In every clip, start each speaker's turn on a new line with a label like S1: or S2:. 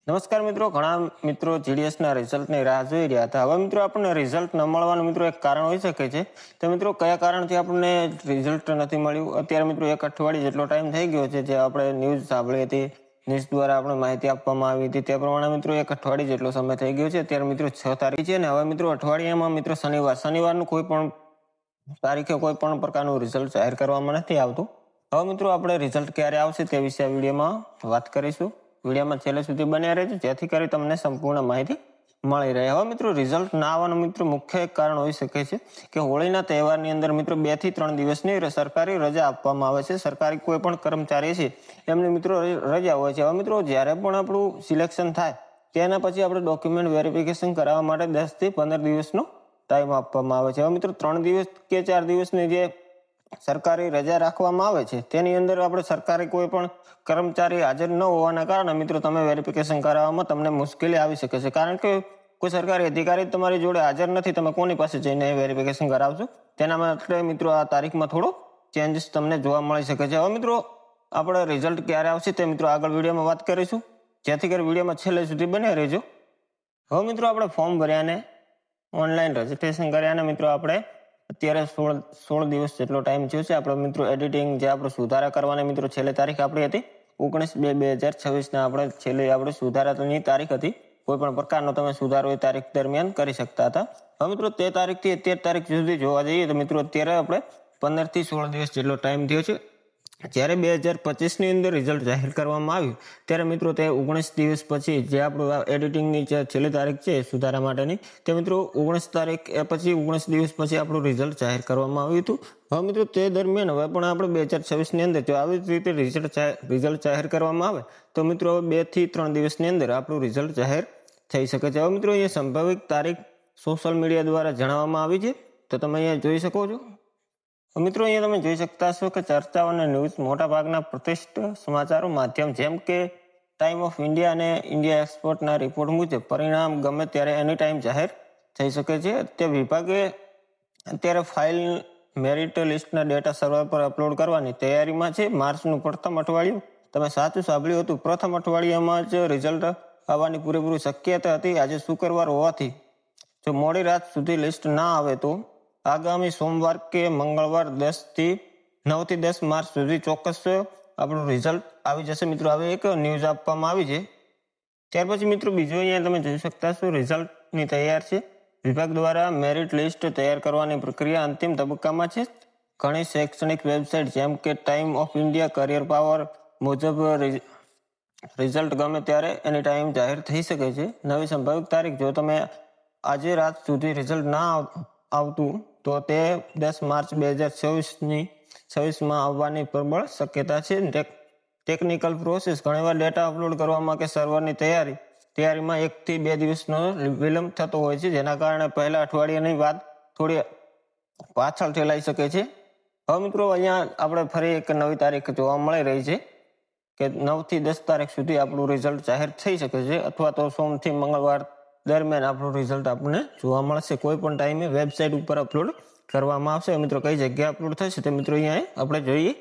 S1: નમસ્કાર મિત્રો, ઘણા મિત્રો જીડીએસના રિઝલ્ટની રાહ જોઈ રહ્યા હતા. હવે મિત્રો આપણને રિઝલ્ટ ન મળવાનું મિત્રો એક કારણ હોઈ શકે છે. તો મિત્રો કયા કારણથી આપણને રિઝલ્ટ નથી મળ્યું? અત્યારે મિત્રો એક અઠવાડિયે જેટલો ટાઈમ થઈ ગયો છે. જે આપણે ન્યૂઝ સાંભળી હતી, ન્યૂઝ દ્વારા આપણે માહિતી આપવામાં આવી હતી તે પ્રમાણે મિત્રો એક અઠવાડિયે જેટલો સમય થઈ ગયો છે. અત્યારે મિત્રો 6 તારીખ છે ને હવે મિત્રો અઠવાડિયામાં મિત્રો શનિવારનું કોઈ પણ તારીખે કોઈ પણ પ્રકારનું રિઝલ્ટ જાહેર કરવામાં નથી આવતું. હવે મિત્રો આપણે રિઝલ્ટ ક્યારે આવશે તે વિશે આ વિડીયોમાં વાત કરીશું. વિડીયોમાં છેલ્લે સુધી બન્યા રહેજો, જેથી કરી તમને સંપૂર્ણ માહિતી મળી રહે. હવે મિત્રો રિઝલ્ટ ના આવવાનું મિત્રો મુખ્ય એક કારણ હોઈ શકે છે કે હોળીના તહેવારની અંદર મિત્રો 2 થી 3 દિવસની સરકારી રજા આપવામાં આવે છે. સરકારી કોઈ પણ કર્મચારી છે એમની મિત્રો રજા હોય છે. હવે મિત્રો જ્યારે પણ આપણું સિલેક્શન થાય તેના પછી આપણે ડોક્યુમેન્ટ વેરિફિકેશન કરાવવા માટે 10 થી 15 દિવસનો ટાઈમ આપવામાં આવે છે. હવે મિત્રો 3 દિવસ કે 4 દિવસની જે સરકારી રજા રાખવામાં આવે છે તેની અંદર આપણે સરકારી કોઈ પણ કર્મચારી હાજર ન હોવાના કારણે મિત્રો તમે વેરિફિકેશન કરાવવામાં તમને મુશ્કેલી આવી શકે છે. કારણ કે કોઈ સરકારી અધિકારી તમારી જોડે હાજર નથી, તમે કોની પાસે જઈને વેરિફિકેશન કરાવશો? તેના માટે મિત્રો આ તારીખમાં થોડો ચેન્જીસ તમને જોવા મળી શકે છે. હવે મિત્રો આપણે રિઝલ્ટ ક્યારે આવશે તે મિત્રો આગળ વિડીયોમાં વાત કરીશું, જેથી કરી વિડીયોમાં છેલ્લે સુધી બન્યા રહેજો. હવે મિત્રો આપણે ફોર્મ ભર્યાને ઓનલાઈન રજીસ્ટ્રેશન કર્યાને મિત્રો આપણે અત્યારે 16 દિવસ જેટલો ટાઈમ થયો છે. આપણે મિત્રો એડિટિંગ જે આપણે સુધારા કરવાની મિત્રો છેલ્લી તારીખ આપણી હતી 19/2/2026 આપણે છેલ્લી આપણે સુધારાની તારીખ હતી. કોઈ પણ પ્રકારનો તમે સુધારો એ તારીખ દરમિયાન કરી શકતા હતા. હવે મિત્રો તે તારીખથી 13 તારીખ સુધી જોવા જઈએ તો મિત્રો અત્યારે આપણે 15 થી 16 દિવસ જેટલો ટાઈમ થયો છે. જ્યારે 2025ની અંદર રિઝલ્ટ જાહેર કરવામાં આવ્યું ત્યારે મિત્રો તે 19 દિવસ પછી જે આપણું એડિટિંગની જે છેલ્લી તારીખ છે સુધારા માટેની તે મિત્રો 19 તારીખ પછી 19 દિવસ પછી આપણું રિઝલ્ટ જાહેર કરવામાં આવ્યું હતું. હવે મિત્રો તે દરમિયાન હવે પણ આપણે 2026ની અંદર જો આવી જ રીતે રિઝલ્ટ જાહેર કરવામાં આવે તો મિત્રો 2 થી 3 દિવસની અંદર આપણું રિઝલ્ટ જાહેર થઈ શકે છે. હવે મિત્રો અહીંયા સંભવિત તારીખ સોશિયલ મીડિયા દ્વારા જણાવવામાં આવી છે, તો તમે અહીંયા જોઈ શકો છો. મિત્રો અહીંયા તમે જોઈ શકતા છો કે ચર્ચાઓ અને ન્યૂઝ મોટા ભાગના પ્રતિષ્ઠિત સમાચારો માધ્યમ જેમ કે ટાઈમ ઓફ ઇન્ડિયા અને ઇન્ડિયા એક્સપોર્ટના રિપોર્ટ મુજબ પરિણામ ગમે ત્યારે એની ટાઈમ જાહેર થઈ શકે છે. તે વિભાગે અત્યારે ફાઇલ મેરિટ લિસ્ટના ડેટા સર્વર પર અપલોડ કરવાની તૈયારીમાં છે. માર્ચનું પ્રથમ અઠવાડિયું, તમે સાચું સાંભળ્યું હતું, પ્રથમ અઠવાડિયામાં જ રિઝલ્ટ આવવાની પૂરેપૂરી શક્યતા હતી. આજે શુક્રવાર હોવાથી જો મોડી રાત સુધી લિસ્ટ ના આવે તો આગામી સોમવાર કે મંગળવાર 9 થી 10 માર્ચ સુધી ચોક્કસ આપણું રિઝલ્ટ આવી જશે. મિત્રો હવે એક ન્યૂઝ આપવામાં આવી છે. ત્યાર પછી મિત્રો બીજું અહીંયા તમે જોઈ શકતા છો રિઝલ્ટની તૈયાર છે. વિભાગ દ્વારા મેરિટ લિસ્ટ તૈયાર કરવાની પ્રક્રિયા અંતિમ તબક્કામાં છે. ઘણી શૈક્ષણિક વેબસાઇટ જેમ કે time of India, career power મુજબ રિઝલ્ટ ગમે ત્યારે એની ટાઈમ જાહેર થઈ શકે છે. નવી સંભવિત તારીખ જો તમે આજે રાત સુધી રિઝલ્ટ ના આવતું તો તે 10 માર્ચ 2026માં આવવાની પ્રબળ શક્યતા છે. ટેકનિકલ પ્રોસેસ ઘણીવાર ડેટા અપલોડ કરવામાં કે સર્વરની તૈયારીમાં 1 થી 2 દિવસનો વિલંબ થતો હોય છે, જેના કારણે પહેલા અઠવાડિયાની વાત થોડી પાછળ ઠેલાઈ શકે છે. હવે મિત્રો અહીંયા આપણે ફરી એક નવી તારીખ જોવા મળી રહી છે કે 9 થી 10 તારીખ સુધી આપણું રિઝલ્ટ જાહેર થઈ શકે છે, અથવા તો સોમથી મંગળવાર દરમિયાન આપણું રિઝલ્ટ આપણને જોવા મળશે. કોઈ પણ ટાઈમે વેબસાઇટ ઉપર અપલોડ કરવામાં આવશે. મિત્રો કઈ જગ્યાએ અપલોડ થશે તે મિત્રો અહીંયા આપણે જોઈએ.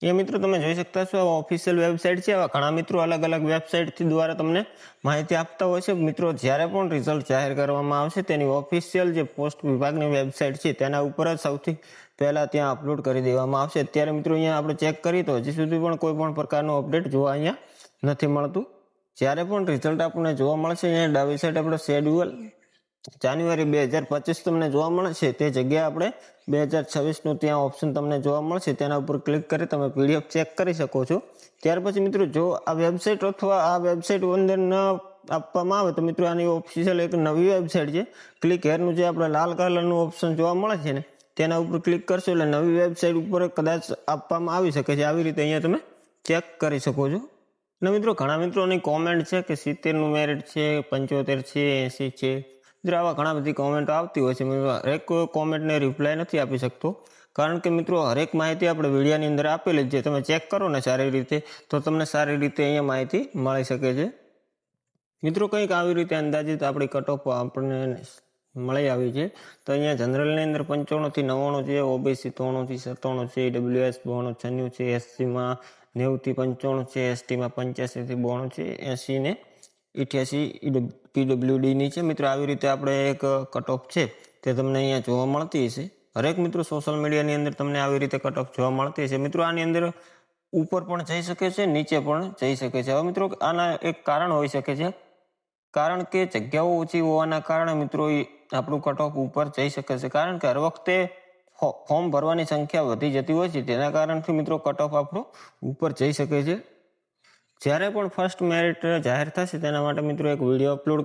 S1: એ મિત્રો તમે જોઈ શકતા છો ઓફિશિયલ વેબસાઇટ છે. આવા ઘણા મિત્રો અલગ અલગ વેબસાઇટ દ્વારા તમને માહિતી આપતા હોય છે. મિત્રો જ્યારે પણ રિઝલ્ટ જાહેર કરવામાં આવશે તેની ઓફિશિયલ જે પોસ્ટ વિભાગની વેબસાઇટ છે તેના ઉપર જ સૌથી પહેલા ત્યાં અપલોડ કરી દેવામાં આવશે. અત્યારે મિત્રો અહીંયા આપણે ચેક કરીએ તો હજી સુધી પણ કોઈ પણ પ્રકારનું અપડેટ જોવા અહીંયા નથી મળતું. જ્યારે પણ રિઝલ્ટ આપણને જોવા મળશે અહીંયા ડાબી સાઈડ આપણે શેડ્યુલ જાન્યુઆરી 2025 તમને જોવા મળશે. તે જગ્યાએ આપણે 2026નું ત્યાં ઓપ્શન તમને જોવા મળશે. તેના ઉપર ક્લિક કરી તમે પીડીએફ ચેક કરી શકો છો. ત્યાર પછી મિત્રો જો આ વેબસાઇટ અથવા આ વેબસાઇટ અંદર ન આપવામાં આવે તો મિત્રો આની ઓફિશિયલ એક નવી વેબસાઇટ છે. ક્લિક હેરનું જે આપણે લાલ કલરનું ઓપ્શન જોવા મળે છે ને તેના ઉપર ક્લિક કરશો એટલે નવી વેબસાઇટ ઉપર કદાચ આપવામાં આવી શકે છે. આવી રીતે અહીંયા તમે ચેક કરી શકો છો. અને મિત્રો ઘણા મિત્રોની કોમેન્ટ છે કે 70નું મેરિટ છે, 75 છે, 80 છે. મિત્રો આવા ઘણા બધી કોમેન્ટો આવતી હોય છે. હરેક કોમેન્ટને રિપ્લાય નથી આપી શકતો, કારણ કે મિત્રો હરેક માહિતી આપણે વિડીયોની અંદર આપેલી છે. તમે ચેક કરો ને સારી રીતે તો તમને સારી રીતે અહીંયા માહિતી મળી શકે છે. મિત્રો કંઈક આવી રીતે અંદાજિત આપણી કટ ઓફ આપણને મળી આવી છે. તો અહીંયા જનરલની અંદર 95 થી 99 છે, ઓબીસી 93 થી 97 છે, ડબલ્યુએસ 92 96 છે, એસસીમાં 90 થી 95 છે, એસટીમાં 85 થી 92 છે, 80 ને 88 પીડબ્લ્યુડીની છે. મિત્રો આવી રીતે આપણે એક કટ ઓફ છે તે તમને અહીંયા જોવા મળતી હશે. હરેક મિત્રો સોશિયલ મીડિયાની અંદર તમને આવી રીતે કટ ઓફ જોવા મળતી હશે. મિત્રો આની અંદર ઉપર પણ જઈ શકે છે, નીચે પણ જઈ શકે છે. હવે મિત્રો આના એક કારણ હોઈ શકે છે, કારણ કે જગ્યાઓ ઓછી હોવાના કારણે મિત્રો આપણું કટ ઓફ ઉપર જઈ શકે છે. કારણ કે હર વખતે ફોર્મ ભરવાની સંખ્યા વધી જતી હોય છે, તેના કારણથી મિત્રો કટ ઓફ આપણું ઉપર જઈ શકે છે. જ્યારે પણ ફર્સ્ટ મેરિટ જાહેર થશે તેના માટે મિત્રો એક વિડીયો અપલોડ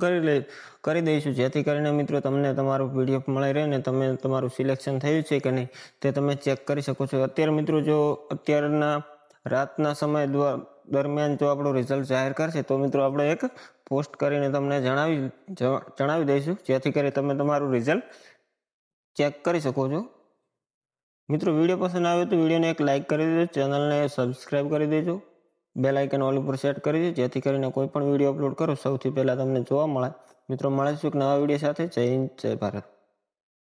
S1: કરી દઈશું, જેથી કરીને મિત્રો તમને તમારું પીડીએફ મળી રહે ને તમે તમારું સિલેક્શન થયું છે કે નહીં તે તમે ચેક કરી શકો છો. અત્યારે મિત્રો જો અત્યારના રાતના સમય દરમિયાન જો આપણું રિઝલ્ટ જાહેર કરશે તો મિત્રો આપણે એક પોસ્ટ કરીને તમને જણાવી દઈશું, જેથી કરી તમે તમારું રિઝલ્ટ ચેક કરી શકો છો. મિત્રો વિડીયો પસંદ આવ્યો તો વિડીયોને એક લાઇક કરી દેજો, ચેનલને સબસ્ક્રાઈબ કરી દેજો, બેલ આઇકન ઓલ ઉપર સેટ કરી દેજો, જેથી કરીને કોઈ પણ વિડીયો અપલોડ કરો સૌથી પહેલાં તમને જોવા મળે. મિત્રો મળીશું એક નવા વિડીયો સાથે. જય હિન્દ, જય ભારત.